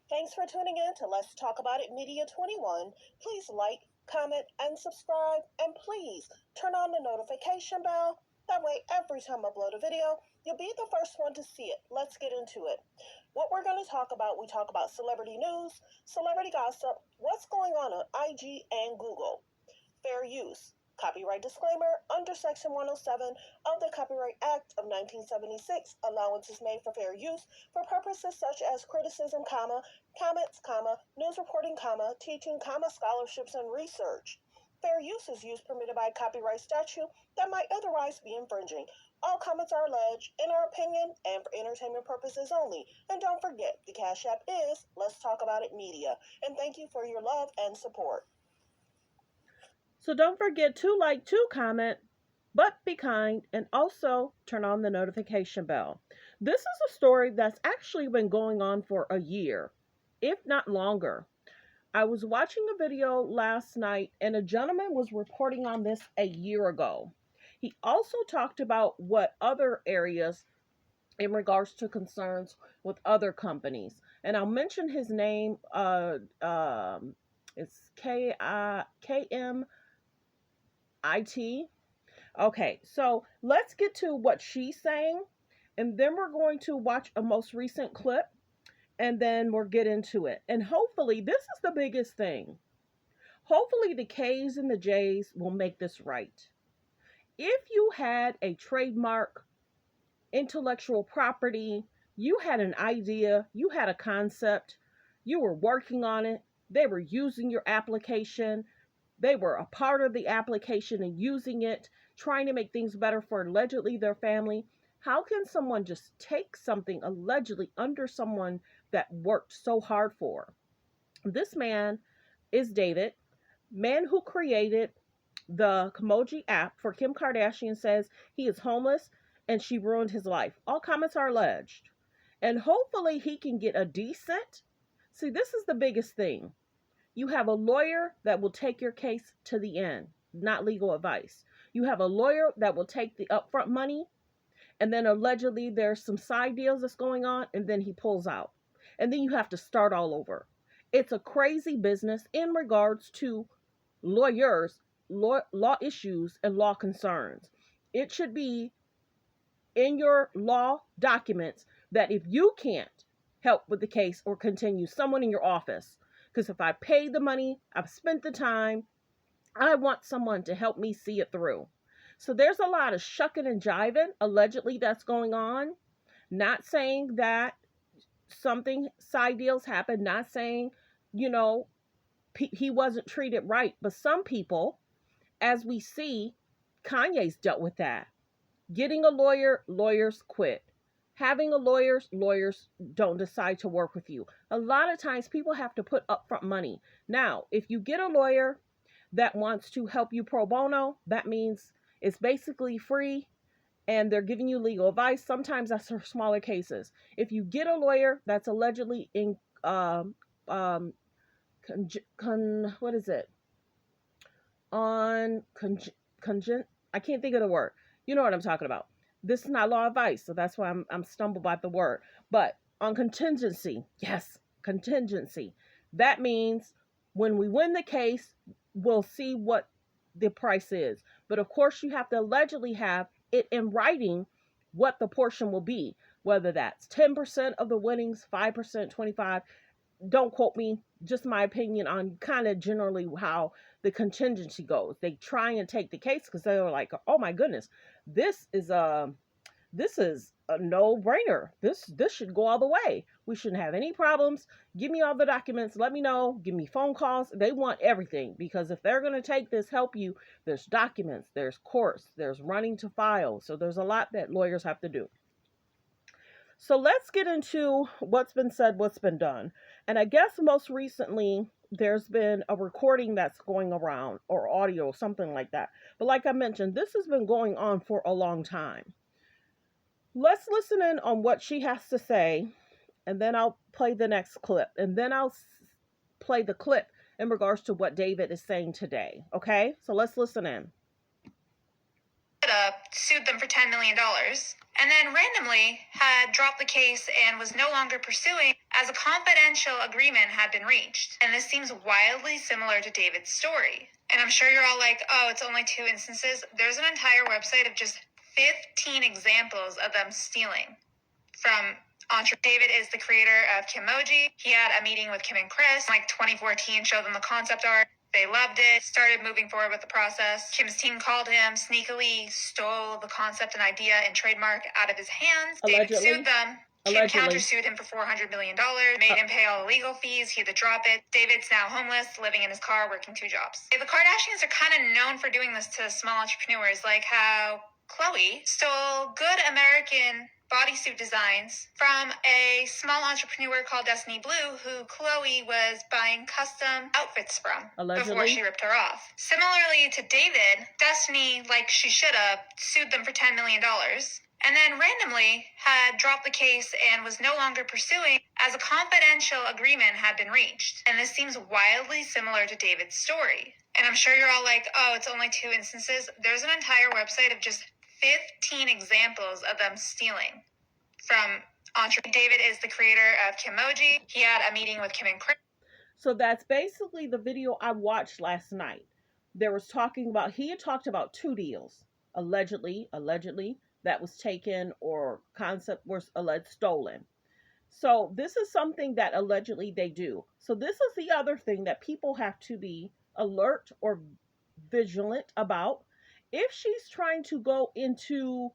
Thanks for tuning in to Let's Talk About It Media 21. Please like, comment, and subscribe. And please turn on the notification bell. That way, every time I upload a video, you'll be the first one to see it. Let's get into it. What we're going to talk about, we talk about celebrity news, celebrity gossip, what's going on IG and Google, fair use, copyright disclaimer under Section 107 of the Copyright Act of 1976, allowances made for fair use for purposes such as criticism, comments, news reporting, teaching, scholarships, and research. Fair use is use permitted by copyright statute that might otherwise be infringing. All comments are alleged in our opinion and for entertainment purposes only. And don't forget, the Cash App is Let's Talk About It Media. And thank you for your love and support. So don't forget to like, to comment, but be kind, and also turn on the notification bell. This is a story that's actually been going on for a year, if not longer. I was watching a video last night, and a gentleman was reporting on this a year ago. He also talked about what other areas in regards to concerns with other companies. And I'll mention his name. It's KM IT. Okay, so let's get to what she's saying, and then we're going to watch a most recent clip, and then we'll get into it. And hopefully, this is the biggest thing. Hopefully, the K's and the J's will make this right. If you had a trademark, intellectual property, you had an idea, you had a concept, you were working on it, they were using your application, they were a part of the application and using it, trying to make things better for allegedly their family. How can someone just take something allegedly under someone that worked so hard for? This man is David, man who created the Kimoji app for Kim Kardashian, says he is homeless and she ruined his life. All comments are alleged. And hopefully he can get a decent, see, this is the biggest thing. You have a lawyer that will take your case to the end, not legal advice. You have a lawyer that will take the upfront money, and then allegedly there's some side deals that's going on, and then he pulls out. And then you have to start all over. It's a crazy business in regards to lawyers, law issues, and law concerns. It should be in your law documents that if you can't help with the case or continue, someone in your office, because if I pay the money, I've spent the time, I want someone to help me see it through. So there's a lot of shucking and jiving, allegedly, that's going on. Not saying that something, side deals happen, not saying, he wasn't treated right. But some people, as we see, Kanye's dealt with that. Getting a lawyer, lawyers quit. Having a lawyer, lawyers don't decide to work with you. A lot of times people have to put upfront money. Now, if you get a lawyer that wants to help you pro bono, that means it's basically free and they're giving you legal advice. Sometimes that's for smaller cases. If you get a lawyer that's allegedly in, what is it? I can't think of the word. You know what I'm talking about. This is not law advice, so that's why I'm stumbled by the word. But on contingency, yes, contingency. That means when we win the case, we'll see what the price is. But of course, you have to allegedly have it in writing what the portion will be, whether that's 10% of the winnings, 5%, 25%. Don't quote me, just my opinion on kind of generally how the contingency goes. They try and take the case because they were like, oh my goodness, this is This is a no-brainer. This should go all the way. We shouldn't have any problems. Give me all the documents. Let me know. Give me phone calls. They want everything, because if they're going to take this, help you, there's documents, there's courts, there's running to file. So there's a lot that lawyers have to do. So let's get into what's been said, what's been done. And I guess most recently, there's been a recording that's going around, or audio, something like that. But like I mentioned, this has been going on for a long time. Let's listen in on what she has to say, and then I'll play the next clip. And then I'll play the clip in regards to what David is saying today. Okay? So let's listen in. Sued them for $10 million, and then randomly had dropped the case and was no longer pursuing as a confidential agreement had been reached. And this seems wildly similar to David's story. And I'm sure you're all like, oh, it's only 2 instances. There's an entire website of just 15 examples of them stealing from David is the creator of Kimoji. He had a meeting with Kim and Chris in like 2014, showed them the concept art. They loved it, started moving forward with the process. Kim's team called him, sneakily stole the concept and idea and trademark out of his hands. David sued them. Kim countersued him for $400 million, made him pay all the legal fees. He had to drop it. David's now homeless, living in his car, working 2 jobs. The Kardashians are kind of known for doing this to small entrepreneurs, like how Khloe stole good American bodysuit designs from a small entrepreneur called Destiny Blue, who Khloe was buying custom outfits from before she ripped her off. Similarly to David, Destiny, like she should have, sued them for $10 million. And then randomly had dropped the case and was no longer pursuing as a confidential agreement had been reached. And this seems wildly similar to David's story. And I'm sure you're all like, oh, it's only 2 instances. There's an entire website of just 15 examples of them stealing from David is the creator of Kimoji. He had a meeting with Kim and Chris. So that's basically the video I watched last night. There was talking about, he had talked about 2 deals, allegedly, that was taken, or concept was alleged stolen. So this is something that allegedly they do. So this is the other thing that people have to be alert or vigilant about. If she's trying to go into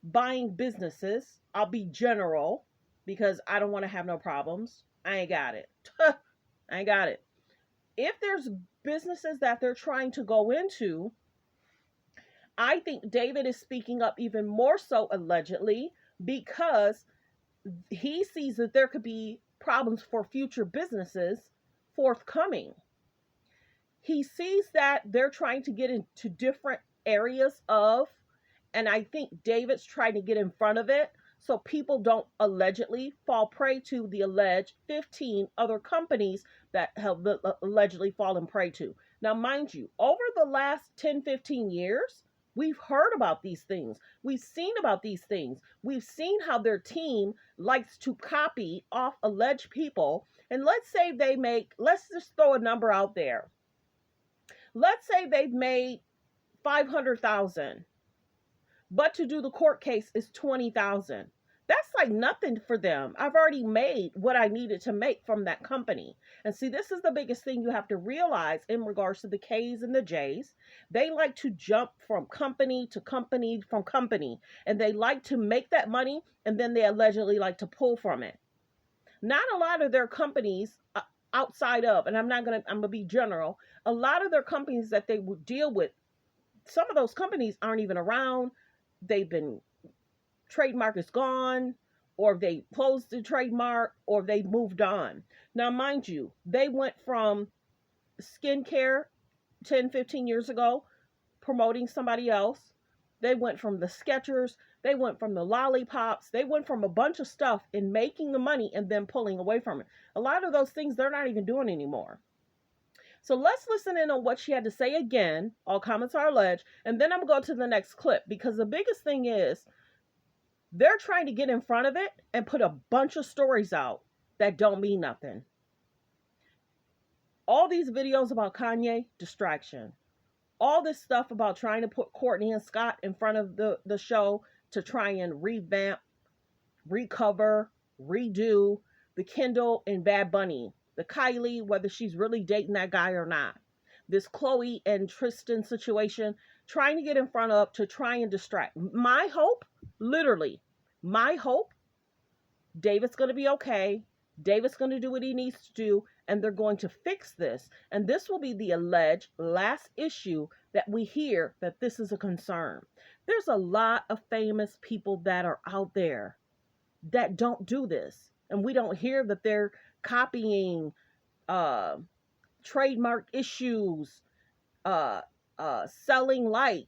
buying businesses, I'll be general because I don't want to have no problems. I ain't got it. I ain't got it. If there's businesses that they're trying to go into, I think David is speaking up even more so allegedly, because he sees that there could be problems for future businesses forthcoming. He sees that they're trying to get into different areas of, and I think David's trying to get in front of it so people don't allegedly fall prey to the alleged 15 other companies that have allegedly fallen prey to. Now, mind you, over the last 10, 15 years, we've heard about these things. We've seen about these things. We've seen how their team likes to copy off alleged people. And let's say they make, let's just throw a number out there. Let's say they've made 500,000. But to do the court case is 20,000. That's like nothing for them. I've already made what I needed to make from that company. And see, this is the biggest thing you have to realize in regards to the K's and the J's. They like to jump from company to company from company. And they like to make that money, and then they allegedly like to pull from it. Not a lot of their companies outside of, and I'm going to be general, a lot of their companies that they would deal with, some of those companies aren't even around. They've been, trademark is gone, or they closed the trademark, or they moved on. Now, mind you, they went from skincare 10, 15 years ago, promoting somebody else. They went from the Skechers. They went from the lollipops. They went from a bunch of stuff in making the money and then pulling away from it. A lot of those things they're not even doing anymore. So let's listen in on what she had to say again. All comments are alleged. And then I'm going to go to the next clip, because the biggest thing is they're trying to get in front of it and put a bunch of stories out that don't mean nothing. All these videos about Kanye, distraction. All this stuff about trying to put Courtney and Scott in front of the show to try and revamp, recover, redo the Kendall and Bad Bunny. The Kylie, whether she's really dating that guy or not. This Khloe and Tristan situation, trying to get in front of to try and distract. My hope literally, my hope, David's going to be okay. David's going to do what he needs to do, and they're going to fix this. And this will be the alleged last issue that we hear that this is a concern. There's a lot of famous people that are out there that don't do this. And we don't hear that they're copying uh, trademark issues, uh, selling like,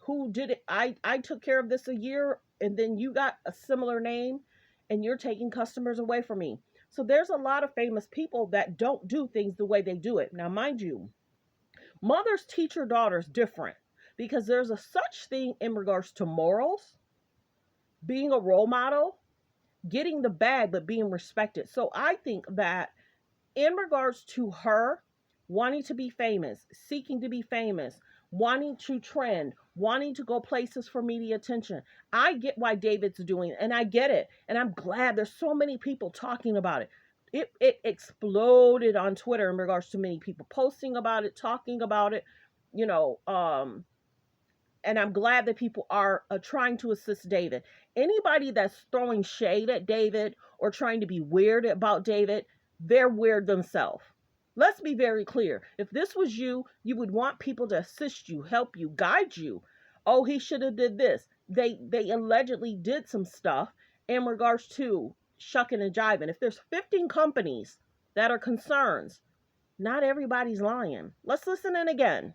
who did it? I took care of this a year, and then you got a similar name and you're taking customers away from me. So there's a lot of famous people that don't do things the way they do it. Now, mind you, mothers teach their daughters different, because there's a such thing in regards to morals, being a role model, getting the bag, but being respected. So I think that in regards to her wanting to be famous, seeking to be famous, wanting to trend, wanting to go places for media attention, I get why David's doing it, and I get it. And I'm glad there's so many people talking about it. It exploded on Twitter in regards to many people posting about it, talking about it, you know, and I'm glad that people are trying to assist David. Anybody that's throwing shade at David or trying to be weird about David, they're weird themselves. Let's be very clear. If this was you, you would want people to assist you, help you, guide you. Oh, he should have did this. They allegedly did some stuff in regards to shucking and jiving. If there's 15 companies that are concerns, not everybody's lying. Let's listen in again.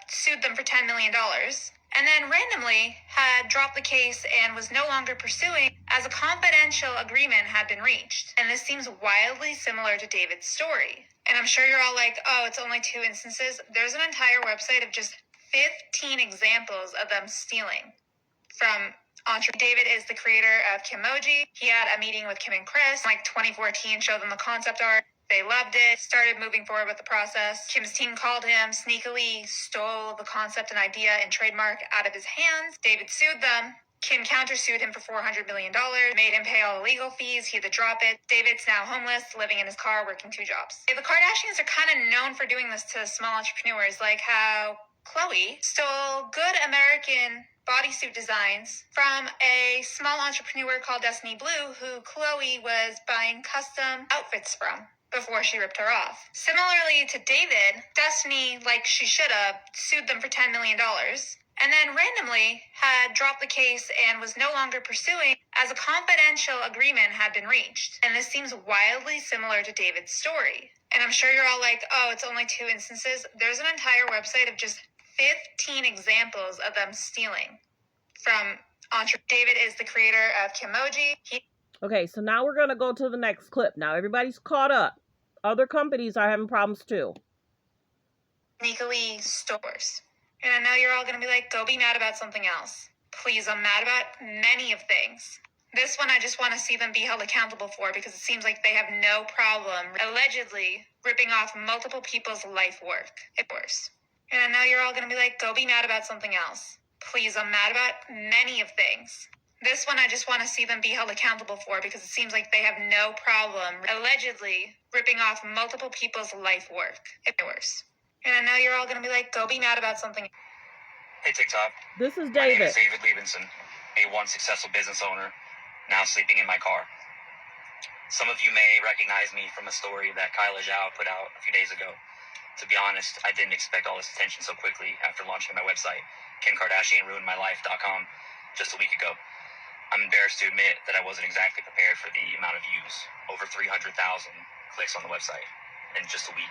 Sued them for $10 million, and then randomly had dropped the case and was no longer pursuing as a confidential agreement had been reached. And this seems wildly similar to David's story. And I'm sure you're all like, oh, it's only 2 instances. There's an entire website of just 15 examples of them stealing from David is the creator of Kimoji. He had a meeting with Kim and Chris in like 2014, showed them the concept art. They loved it, started moving forward with the process. Kim's team called him, sneakily stole the concept and idea and trademark out of his hands. David sued them. Kim countersued him for $400 million, made him pay all the legal fees. He had to drop it. David's now homeless, living in his car, working 2 jobs. The Kardashians are kind of known for doing this to small entrepreneurs, like how Khloe stole good American bodysuit designs from a small entrepreneur called Destiny Blue, who Khloe was buying custom outfits from before she ripped her off. Similarly to David, Destiny, like she should have, sued them for $10 million, and then randomly had dropped the case and was no longer pursuing as a confidential agreement had been reached. And this seems wildly similar to David's story. And I'm sure you're all like, oh, it's only 2 instances. There's an entire website of just 15 examples of them stealing from David is the creator of Kimoji. Okay, so now we're going to go to the next clip. Now everybody's caught up. Other companies are having problems too. Sneakily stores. And I know you're all going to be like, go be mad about something else. Please, I'm mad about many of things. This one I just want to see them be held accountable for, because it seems like they have no problem allegedly ripping off multiple people's life work. It's worse. And I know you're all going to be like, go be mad about something else. Please, I'm mad about many of things. This one I just want to see them be held accountable for, because it seems like they have no problem allegedly ripping off multiple people's life work. It's worse. And I know you're all going to be like, go be mad about something. Hey, TikTok. This is My name David. is David Liebensohn, a once successful business owner, now sleeping in my car. Some of you may recognize me from a story that Kyla Zhao put out a few days ago. To be honest, I didn't expect all this attention so quickly after launching my website, KimKardashianRuinedMyLife.com, just a week ago. I'm embarrassed to admit that I wasn't exactly prepared for the amount of views, over 300,000 clicks on the website in just a week.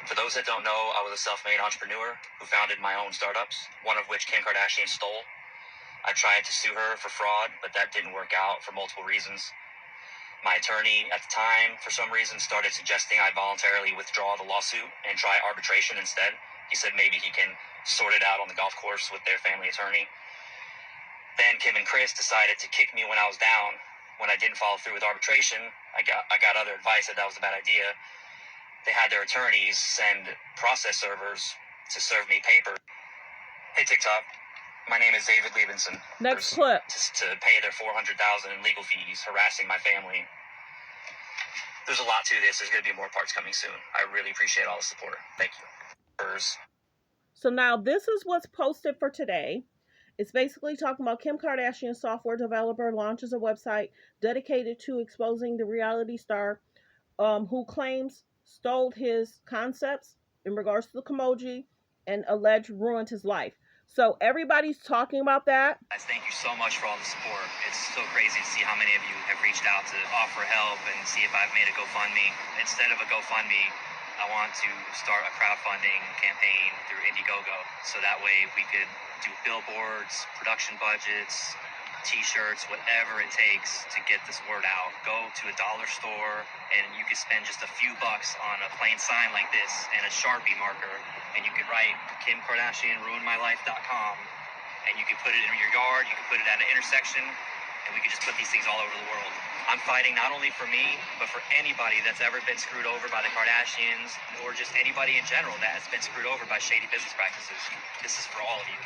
For those that don't know, I was a self-made entrepreneur who founded my own startups, one of which Kim Kardashian stole. I tried to sue her for fraud, but that didn't work out for multiple reasons. My attorney at the time, for some reason, started suggesting I voluntarily withdraw the lawsuit and try arbitration instead. He said maybe he can sort it out on the golf course with their family attorney. Then Kim and Chris decided to kick me when I was down. When I didn't follow through with arbitration, I got other advice that was a bad idea. They had their attorneys send process servers to serve me paper. Hey, TikTok. My name is David Liebensohn. Next clip. To pay their $400,000 in legal fees, harassing my family. There's a lot to this. There's going to be more parts coming soon. I really appreciate all the support. Thank you. So now this is what's posted for today. It's basically talking about Kim Kardashian, software developer, launches a website dedicated to exposing the reality star who claims stole his concepts in regards to the Kimoji and alleged ruined his life. So everybody's talking about that. Guys, thank you so much for all the support. It's so crazy to see how many of you have reached out to offer help and see if I've made a GoFundMe. Instead of a GoFundMe, I want to start a crowdfunding campaign through Indiegogo, so that way we could do billboards, production budgets, t-shirts, whatever it takes to get this word out. Go to a dollar store and you can spend just a few bucks on a plain sign like this and a Sharpie marker, and you can write Kim Kardashian ruinmylife.com, and you can put it in your yard, you can put it at an intersection, and we can just put these things all over the world. I'm fighting not only for me, but for anybody that's ever been screwed over by the Kardashians, or just anybody in general that has been screwed over by shady business practices. This is for all of you.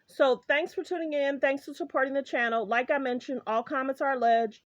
So thanks for tuning in. Thanks for supporting the channel. Like I mentioned, all comments are alleged.